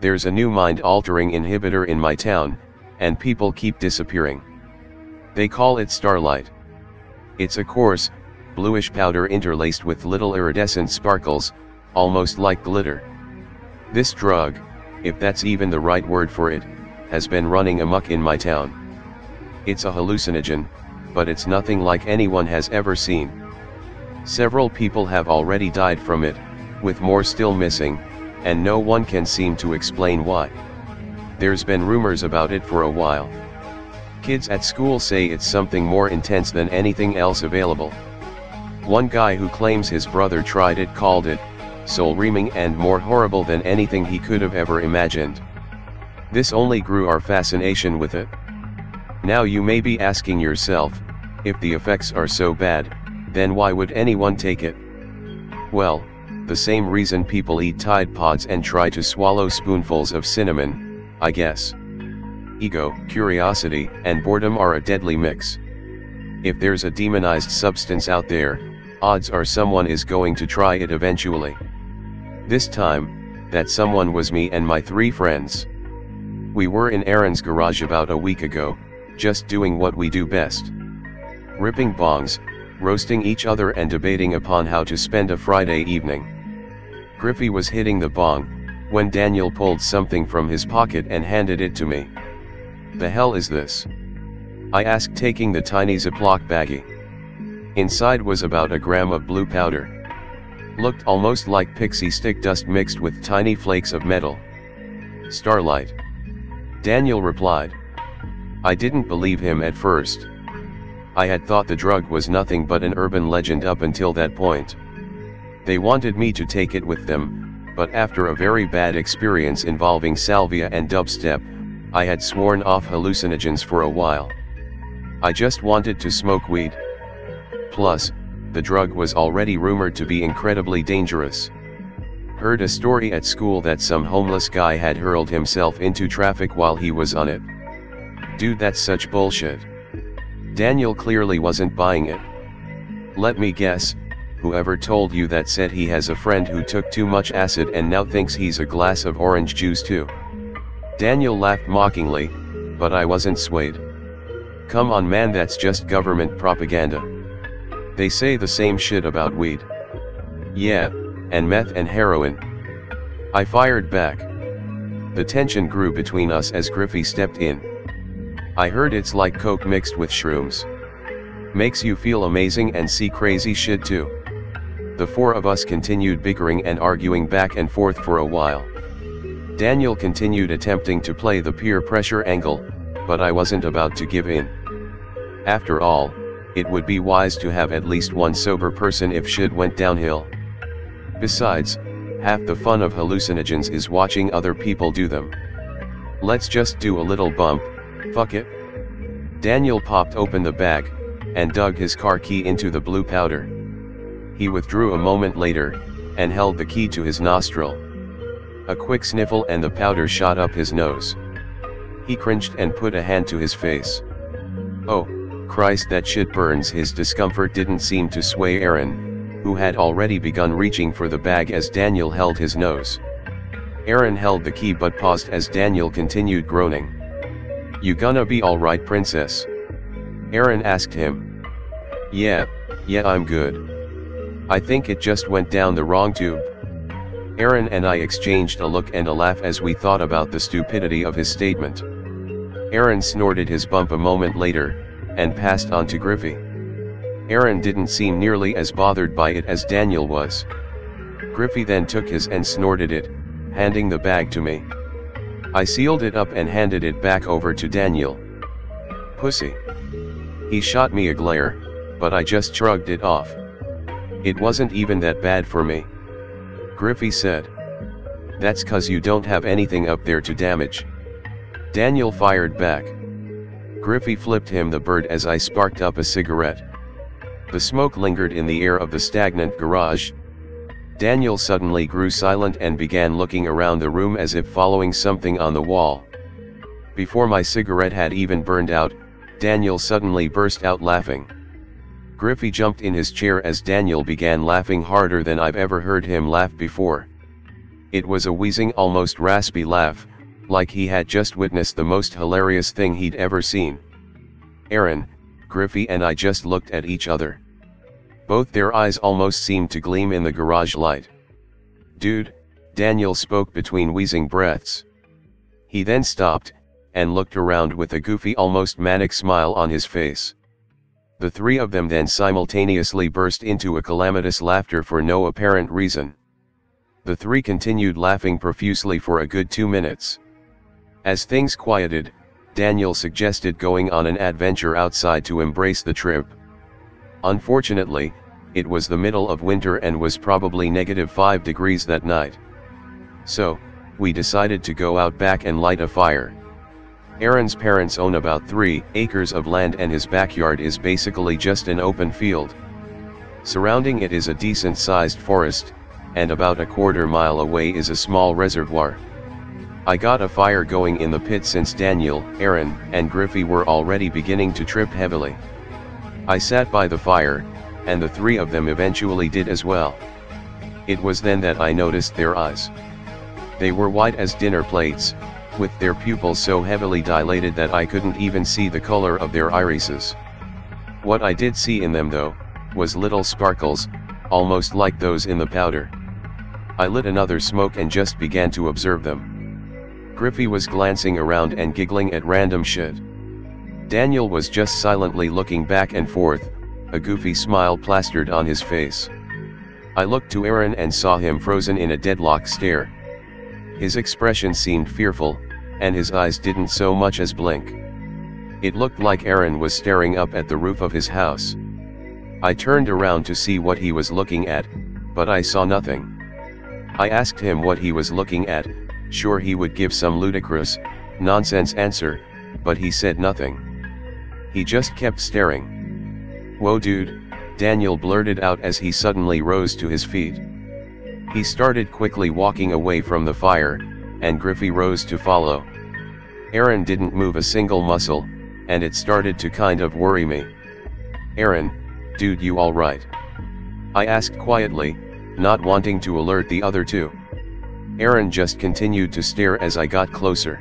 There's a new mind-altering inhibitor in my town, and people keep disappearing. They call it starlight. It's a coarse, bluish powder interlaced with little iridescent sparkles, almost like glitter. This drug, if that's even the right word for it, has been running amok in my town. It's a hallucinogen, but it's nothing like anyone has ever seen. Several people have already died from it, with more still missing, and no one can seem to explain why. There's been rumors about it for a while. Kids at school say it's something more intense than anything else available. One guy who claims his brother tried it called it soul-reaming and more horrible than anything he could have ever imagined. This only grew our fascination with it. Now you may be asking yourself, if the effects are so bad, then why would anyone take it? Well, the same reason people eat Tide Pods and try to swallow spoonfuls of cinnamon, I guess. Ego, curiosity, and boredom are a deadly mix. If there's a demonized substance out there, odds are someone is going to try it eventually. This time, that someone was me and my 3 friends. We were in Aaron's garage about a week ago, just doing what we do best. Ripping bongs, roasting each other and debating upon how to spend a Friday evening. Griffey was hitting the bong, when Daniel pulled something from his pocket and handed it to me. "The hell is this?" I asked, taking the tiny Ziploc baggie. Inside was about a gram of blue powder. Looked almost like pixie stick dust mixed with tiny flakes of metal. "Starlight," Daniel replied. I didn't believe him at first. I had thought the drug was nothing but an urban legend up until that point. They wanted me to take it with them, but after a very bad experience involving salvia and dubstep, I had sworn off hallucinogens for a while. I just wanted to smoke weed. Plus, the drug was already rumored to be incredibly dangerous. Heard a story at school that some homeless guy had hurled himself into traffic while he was on it. Dude, that's such bullshit. Daniel clearly wasn't buying it. Let me guess, whoever told you that said he has a friend who took too much acid and now thinks he's a glass of orange juice too. Daniel laughed mockingly, but I wasn't swayed. Come on man, that's just government propaganda. They say the same shit about weed. Yeah, and meth and heroin. I fired back. The tension grew between us as Griffey stepped in. I heard it's like coke mixed with shrooms. Makes you feel amazing and see crazy shit too. The 4 of us continued bickering and arguing back and forth for a while. Daniel continued attempting to play the peer pressure angle, but I wasn't about to give in. After all, it would be wise to have at least one sober person if shit went downhill. Besides, half the fun of hallucinogens is watching other people do them. Let's just do a little bump, fuck it. Daniel popped open the bag, and dug his car key into the blue powder. He withdrew a moment later, and held the key to his nostril. A quick sniffle and the powder shot up his nose. He cringed and put a hand to his face. Oh, Christ, that shit burns. His discomfort didn't seem to sway Aaron, who had already begun reaching for the bag as Daniel held his nose. Aaron held the key but paused as Daniel continued groaning. "You gonna be alright, princess?" Aaron asked him. Yeah, I'm good. I think it just went down the wrong tube." Aaron and I exchanged a look and a laugh as we thought about the stupidity of his statement. Aaron snorted his bump a moment later, and passed on to Griffey. Aaron didn't seem nearly as bothered by it as Daniel was. Griffey then took his and snorted it, handing the bag to me. I sealed it up and handed it back over to Daniel. "Pussy." He shot me a glare, but I just shrugged it off. "It wasn't even that bad for me," Griffey said. "That's 'cause you don't have anything up there to damage." Daniel fired back. Griffey flipped him the bird as I sparked up a cigarette. The smoke lingered in the air of the stagnant garage. Daniel suddenly grew silent and began looking around the room as if following something on the wall. Before my cigarette had even burned out, Daniel suddenly burst out laughing. Griffey jumped in his chair as Daniel began laughing harder than I've ever heard him laugh before. It was a wheezing, almost raspy laugh, like he had just witnessed the most hilarious thing he'd ever seen. Aaron, Griffey and I just looked at each other. Both their eyes almost seemed to gleam in the garage light. "Dude," Daniel spoke between wheezing breaths. He then stopped, and looked around with a goofy, almost manic smile on his face. The three of them then simultaneously burst into a calamitous laughter for no apparent reason. The three continued laughing profusely for a good 2 minutes. As things quieted, Daniel suggested going on an adventure outside to embrace the trip. Unfortunately, it was the middle of winter and was probably -5 degrees that night. So, we decided to go out back and light a fire. Aaron's parents own about 3 acres of land and his backyard is basically just an open field. Surrounding it is a decent-sized forest, and about a quarter-mile away is a small reservoir. I got a fire going in the pit since Daniel, Aaron, and Griffey were already beginning to trip heavily. I sat by the fire, and the three of them eventually did as well. It was then that I noticed their eyes. They were white as dinner plates, with their pupils so heavily dilated that I couldn't even see the color of their irises. What I did see in them though, was little sparkles, almost like those in the powder. I lit another smoke and just began to observe them. Griffey was glancing around and giggling at random shit. Daniel was just silently looking back and forth, a goofy smile plastered on his face. I looked to Aaron and saw him frozen in a deadlock stare. His expression seemed fearful, and his eyes didn't so much as blink. It looked like Aaron was staring up at the roof of his house. I turned around to see what he was looking at, but I saw nothing. I asked him what he was looking at, sure he would give some ludicrous, nonsense answer, but he said nothing. He just kept staring. "Whoa dude," Daniel blurted out as he suddenly rose to his feet. He started quickly walking away from the fire, and Griffey rose to follow. Aaron didn't move a single muscle, and it started to kind of worry me. "Aaron, dude, you alright?" I asked quietly, not wanting to alert the other two. Aaron just continued to stare as I got closer.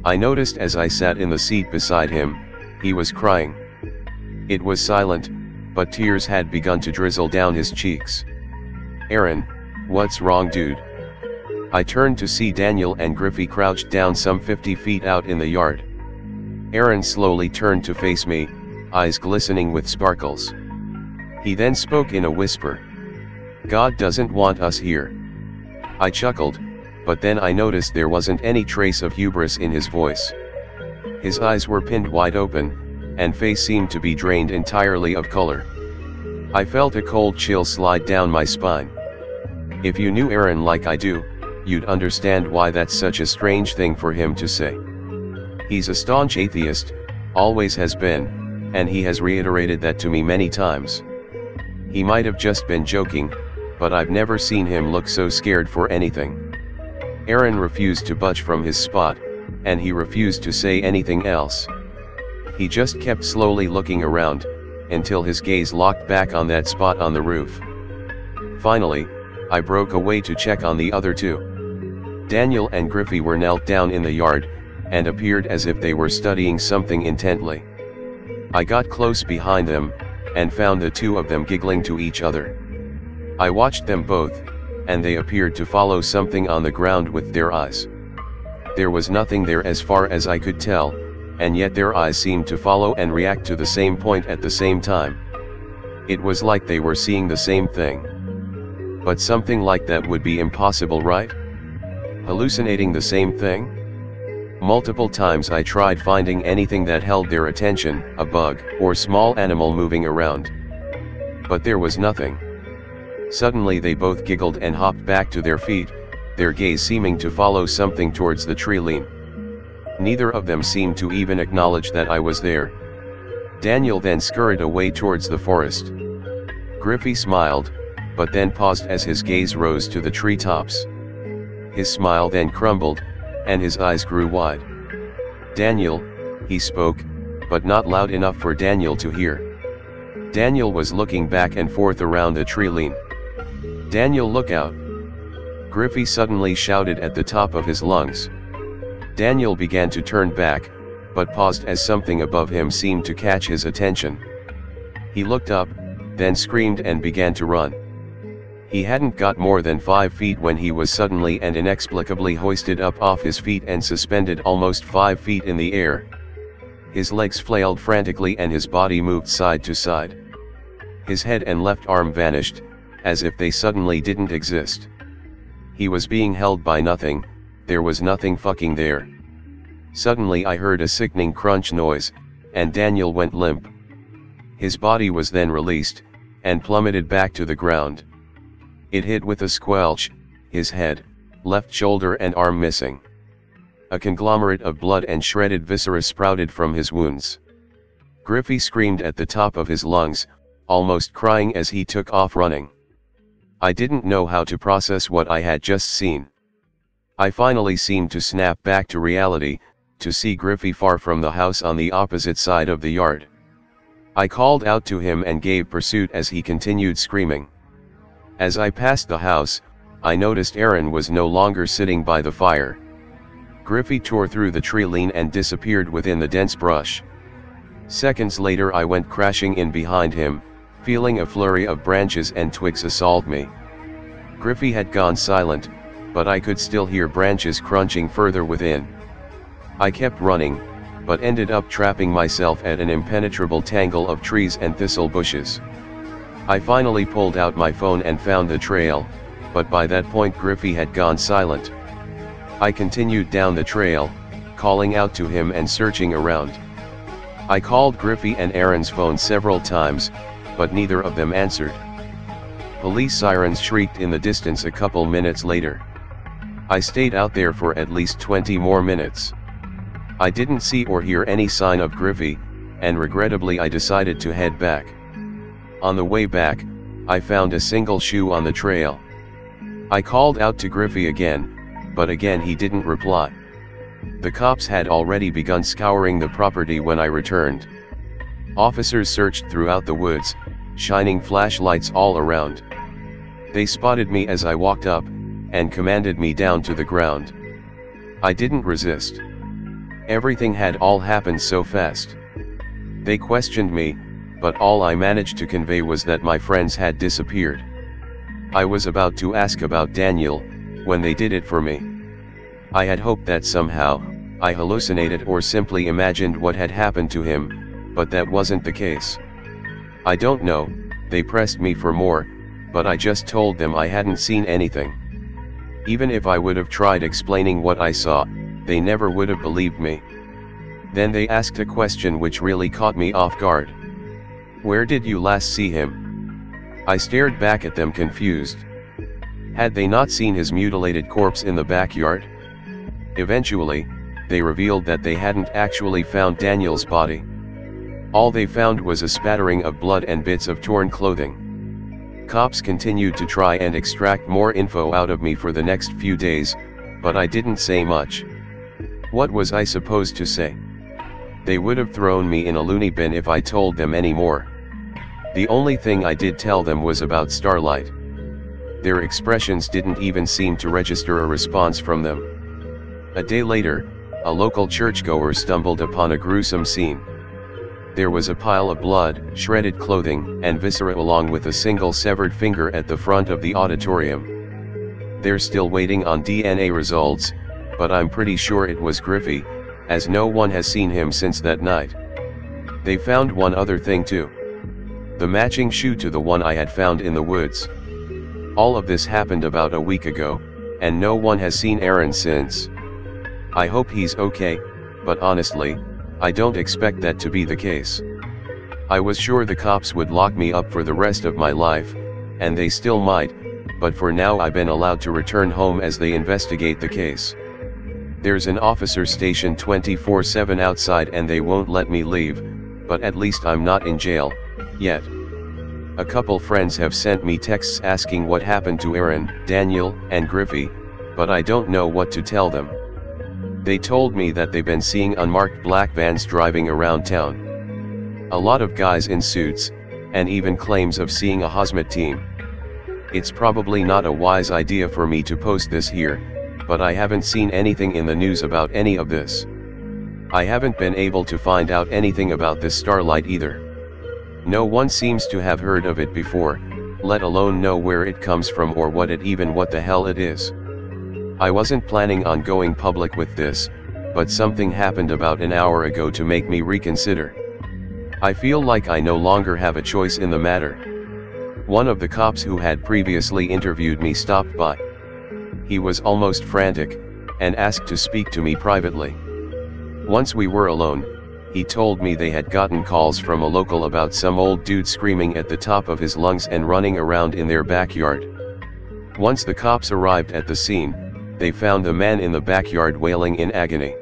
I noticed as I sat in the seat beside him, he was crying. It was silent, but tears had begun to drizzle down his cheeks. "Aaron, what's wrong dude?" I turned to see Daniel and Griffey crouched down some 50 feet out in the yard. Aaron slowly turned to face me, eyes glistening with sparkles. He then spoke in a whisper. "God doesn't want us here." I chuckled, but then I noticed there wasn't any trace of hubris in his voice. His eyes were pinned wide open, and face seemed to be drained entirely of color. I felt a cold chill slide down my spine. If you knew Aaron like I do, you'd understand why that's such a strange thing for him to say. He's a staunch atheist, always has been, and he has reiterated that to me many times. He might have just been joking, but I've never seen him look so scared for anything. Aaron refused to budge from his spot, and he refused to say anything else. He just kept slowly looking around, until his gaze locked back on that spot on the roof. Finally, I broke away to check on the other two. Daniel and Griffey were knelt down in the yard, and appeared as if they were studying something intently. I got close behind them, and found the two of them giggling to each other. I watched them both, and they appeared to follow something on the ground with their eyes. There was nothing there as far as I could tell, and yet their eyes seemed to follow and react to the same point at the same time. It was like they were seeing the same thing. But something like that would be impossible, right? Hallucinating the same thing? Multiple times I tried finding anything that held their attention, a bug or small animal moving around. But there was nothing. Suddenly they both giggled and hopped back to their feet, their gaze seeming to follow something towards the tree line. Neither of them seemed to even acknowledge that I was there. Daniel then scurried away towards the forest. Griffey smiled, but then paused as his gaze rose to the treetops. His smile then crumbled, and his eyes grew wide. "Daniel," he spoke, but not loud enough for Daniel to hear. Daniel was looking back and forth around the tree line. "Daniel, look out." Griffey suddenly shouted at the top of his lungs. Daniel began to turn back, but paused as something above him seemed to catch his attention. He looked up, then screamed and began to run. He hadn't got more than 5 feet when he was suddenly and inexplicably hoisted up off his feet and suspended almost 5 feet in the air. His legs flailed frantically and his body moved side to side. His head and left arm vanished, as if they suddenly didn't exist. He was being held by nothing, there was nothing fucking there. Suddenly I heard a sickening crunch noise, and Daniel went limp. His body was then released, and plummeted back to the ground. It hit with a squelch, his head, left shoulder and arm missing. A conglomerate of blood and shredded viscera sprouted from his wounds. Griffey screamed at the top of his lungs, almost crying as he took off running. I didn't know how to process what I had just seen. I finally seemed to snap back to reality, to see Griffey far from the house on the opposite side of the yard. I called out to him and gave pursuit as he continued screaming. As I passed the house, I noticed Aaron was no longer sitting by the fire. Griffey tore through the tree line and disappeared within the dense brush. Seconds later I went crashing in behind him, feeling a flurry of branches and twigs assault me. Griffey had gone silent, but I could still hear branches crunching further within. I kept running, but ended up trapping myself at an impenetrable tangle of trees and thistle bushes. I finally pulled out my phone and found the trail, but by that point Griffey had gone silent. I continued down the trail, calling out to him and searching around. I called Griffey and Aaron's phone several times, but neither of them answered. Police sirens shrieked in the distance a couple minutes later. I stayed out there for at least 20 more minutes. I didn't see or hear any sign of Griffey, and regrettably I decided to head back. On the way back, I found a single shoe on the trail. I called out to Griffey again, but again he didn't reply. The cops had already begun scouring the property when I returned. Officers searched throughout the woods, shining flashlights all around. They spotted me as I walked up, and commanded me down to the ground. I didn't resist. Everything had all happened so fast. They questioned me, but all I managed to convey was that my friends had disappeared. I was about to ask about Daniel, when they did it for me. I had hoped that somehow, I hallucinated or simply imagined what had happened to him, but that wasn't the case. I don't know, they pressed me for more, but I just told them I hadn't seen anything. Even if I would have tried explaining what I saw, they never would have believed me. Then they asked a question which really caught me off guard. "Where did you last see him?" I stared back at them confused. Had they not seen his mutilated corpse in the backyard? Eventually, they revealed that they hadn't actually found Daniel's body. All they found was a spattering of blood and bits of torn clothing. Cops continued to try and extract more info out of me for the next few days, but I didn't say much. What was I supposed to say? They would have thrown me in a loony bin if I told them any more. The only thing I did tell them was about Starlight. Their expressions didn't even seem to register a response from them. A day later, a local churchgoer stumbled upon a gruesome scene. There was a pile of blood, shredded clothing, and viscera along with a single severed finger at the front of the auditorium. They're still waiting on DNA results, but I'm pretty sure it was Griffey, as no one has seen him since that night. They found one other thing too. The matching shoe to the one I had found in the woods. All of this happened about a week ago, and no one has seen Aaron since. I hope he's okay, but honestly, I don't expect that to be the case. I was sure the cops would lock me up for the rest of my life, and they still might, but for now I've been allowed to return home as they investigate the case. There's an officer stationed 24/7 outside and they won't let me leave, but at least I'm not in jail, yet. A couple friends have sent me texts asking what happened to Aaron, Daniel, and Griffey, but I don't know what to tell them. They told me that they've been seeing unmarked black vans driving around town. A lot of guys in suits, and even claims of seeing a hazmat team. It's probably not a wise idea for me to post this here, but I haven't seen anything in the news about any of this. I haven't been able to find out anything about this starlight either. No one seems to have heard of it before, let alone know where it comes from or what the hell it is. I wasn't planning on going public with this, but something happened about an hour ago to make me reconsider. I feel like I no longer have a choice in the matter. One of the cops who had previously interviewed me stopped by. He was almost frantic, and asked to speak to me privately. Once we were alone, he told me they had gotten calls from a local about some old dude screaming at the top of his lungs and running around in their backyard. Once the cops arrived at the scene, they found the man in the backyard wailing in agony.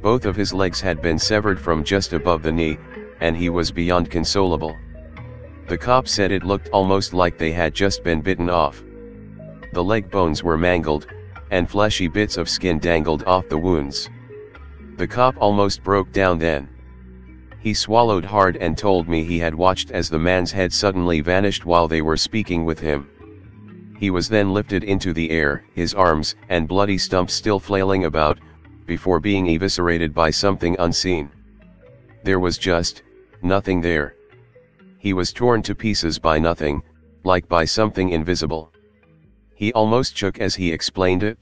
Both of his legs had been severed from just above the knee, and he was beyond consolable. The cop said it looked almost like they had just been bitten off. The leg bones were mangled, and fleshy bits of skin dangled off the wounds. The cop almost broke down then. He swallowed hard and told me he had watched as the man's head suddenly vanished while they were speaking with him. He was then lifted into the air, his arms and bloody stump still flailing about, before being eviscerated by something unseen. There was just nothing there. He was torn to pieces by nothing, like by something invisible. He almost shook as he explained it.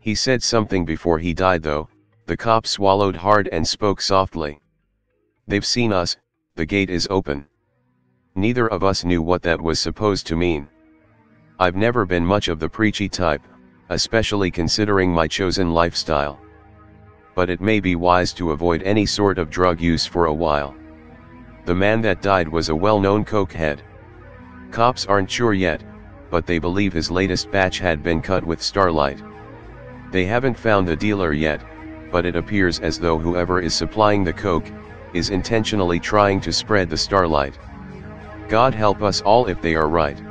He said something before he died though. The cop swallowed hard and spoke softly. "They've seen us, the gate is open." Neither of us knew what that was supposed to mean. I've never been much of the preachy type, especially considering my chosen lifestyle. But it may be wise to avoid any sort of drug use for a while. The man that died was a well-known cokehead. Cops aren't sure yet, but they believe his latest batch had been cut with starlight. They haven't found the dealer yet, but it appears as though whoever is supplying the coke is intentionally trying to spread the starlight. God help us all if they are right.